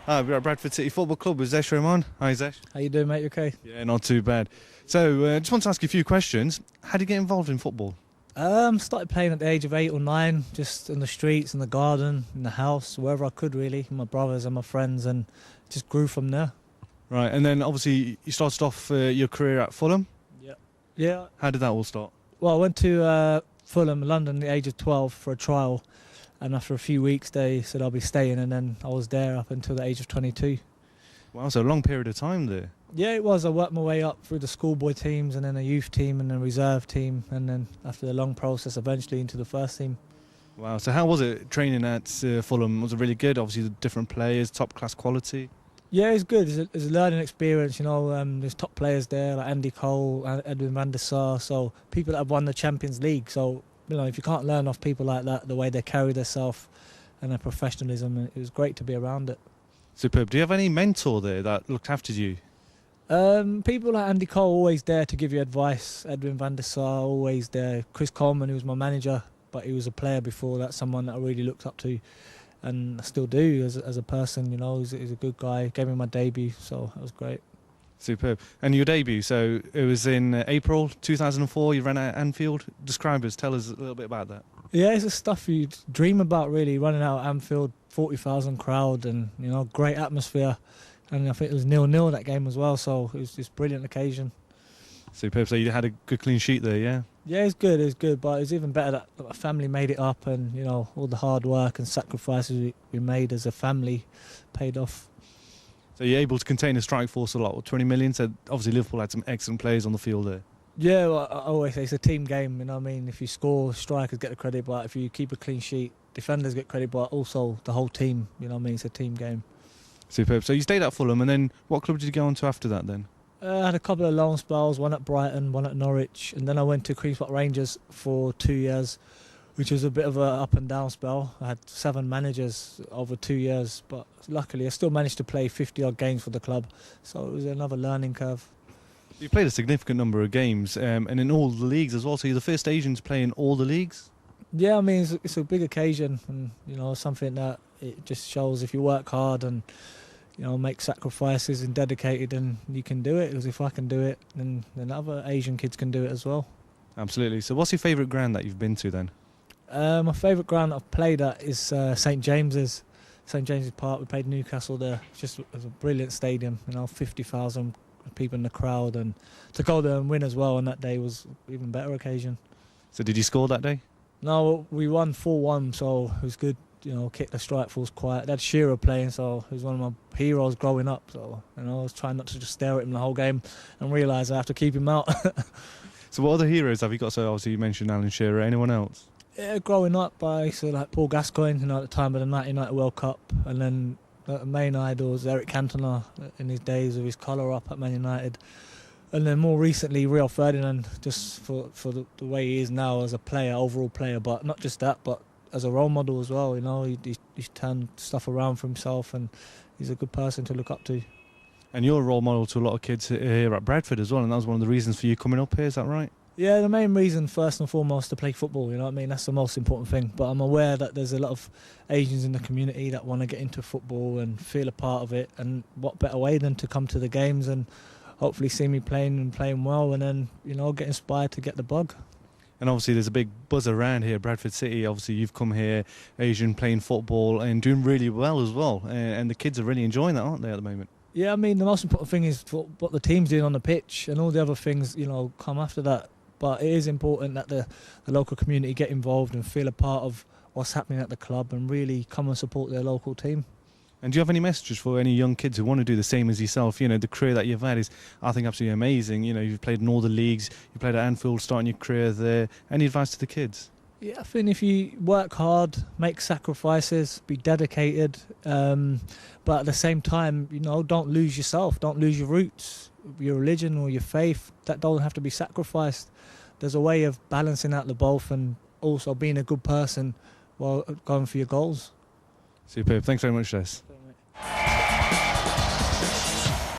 Hi, we're at Bradford City Football Club with Zesh Rehman. Hi, Zesh. How you doing, mate? You okay? Yeah, not too bad. So, just want to ask you a few questions. How did you get involved in football? Started playing at the age of 8 or 9, just in the streets, in the garden, in the house, wherever I could really, with my brothers and my friends, and just grew from there. Right, and then obviously you started off your career at Fulham. Yeah. How did that all start? Well, I went to Fulham, London, at the age of 12 for a trial, and after a few weeks they said I'll be staying, and then I was there up until the age of 22. Wow, so a long period of time there. Yeah, it was. I worked my way up through the schoolboy teams and then a youth team and a reserve team, and then after the long process eventually into the first team. Wow, so how was it training at Fulham? Was it really good? Obviously the different players, top class quality. Yeah, it's good. It's a learning experience, you know. There's top players there like Andy Cole, Edwin van der Sar, so people that have won the Champions League. So, you know, if you can't learn off people like that, the way they carry themselves and their professionalism, it was great to be around it. Superb. Do you have any mentor there that looked after you? People like Andy Cole always there to give you advice. Edwin van der Sar always there. Chris Coleman, who was my manager, but he was a player before. That's someone that I really looked up to, and I still do as a person. You know, he's a good guy. Gave me my debut, so that was great. Superb. And your debut, so it was in April 2004. You ran at Anfield. Describe us. Tell us a little bit about that. Yeah, it's the stuff you dream about, really. Running out at Anfield, 40,000 crowd, and you know, great atmosphere. And I think it was 0-0 that game as well, so it was just a brilliant occasion. Superb. So you had a good clean sheet there, yeah? Yeah, it's good, but it's even better that my family made it up, and you know, all the hard work and sacrifices we made as a family paid off. So you're able to contain a strike force of like 20 million. So obviously Liverpool had some excellent players on the field there. Yeah, well, I always say it's a team game, you know what I mean? If you score, strikers get the credit, but if you keep a clean sheet, defenders get credit, but also the whole team, you know what I mean? It's a team game. Superb. So you stayed at Fulham, and then what club did you go on to after that then? I had a couple of loan spells, one at Brighton, one at Norwich, and then I went to Queen's Park Rangers for 2 years, which was a bit of a up and down spell. I had 7 managers over 2 years, but luckily I still managed to play 50-odd games for the club, so it was another learning curve. You played a significant number of games, and in all the leagues as well, so you're the first Asian to play in all the leagues? Yeah, I mean, it's a big occasion, and you know, something that it just shows if you work hard and you know, make sacrifices and dedicated, and you can do it. Because if I can do it, then other Asian kids can do it as well. Absolutely. So what's your favourite ground that you've been to then? My favourite ground that I've played at is St James's Park. We played Newcastle there. It was a brilliant stadium, you know, 50,000 people in the crowd, and to go there and win as well on that day was an even better occasion. So did you score that day? No, we won 4-1, so it was good. You know, kick the strike force quiet. They had Shearer playing, so he was one of my heroes growing up. So, you know, I was trying not to just stare at him the whole game and realise I have to keep him out. So what other heroes have you got? So obviously you mentioned Alan Shearer. Anyone else? Yeah, growing up, I used to like Paul Gascoigne, you know, at the time of the 1990 World Cup, and then the main idol was Eric Cantona in his days with his collar up at Man United. And then more recently, Rio Ferdinand, just for the way he is now as a player, overall player, but not just that, but as a role model as well. You know, he's turned stuff around for himself, and he's a good person to look up to. And you're a role model to a lot of kids here at Bradford as well, and that was one of the reasons for you coming up here, is that right? Yeah, the main reason, first and foremost, to play football, you know what I mean? That's the most important thing. But I'm aware that there's a lot of Asians in the community that want to get into football and feel a part of it, and what better way than to come to the games and hopefully see me playing well, and then, you know, get inspired to get the bug. And obviously there's a big buzz around here, Bradford City. Obviously you've come here, Asian, playing football and doing really well as well. And the kids are really enjoying that, aren't they, at the moment? Yeah, I mean, the most important thing is what the team's doing on the pitch, and all the other things, you know, come after that. But it is important that the local community get involved and feel a part of what's happening at the club and really come and support their local team. And do you have any messages for any young kids who want to do the same as yourself? You know, the career that you've had is, I think, absolutely amazing. You know, you've played in all the leagues, you played at Anfield, starting your career there. Any advice to the kids? Yeah, I think if you work hard, make sacrifices, be dedicated, but at the same time, you know, don't lose yourself, don't lose your roots, your religion or your faith. That don't have to be sacrificed. There's a way of balancing out the both and also being a good person while going for your goals. Superb. Thanks very much, Des.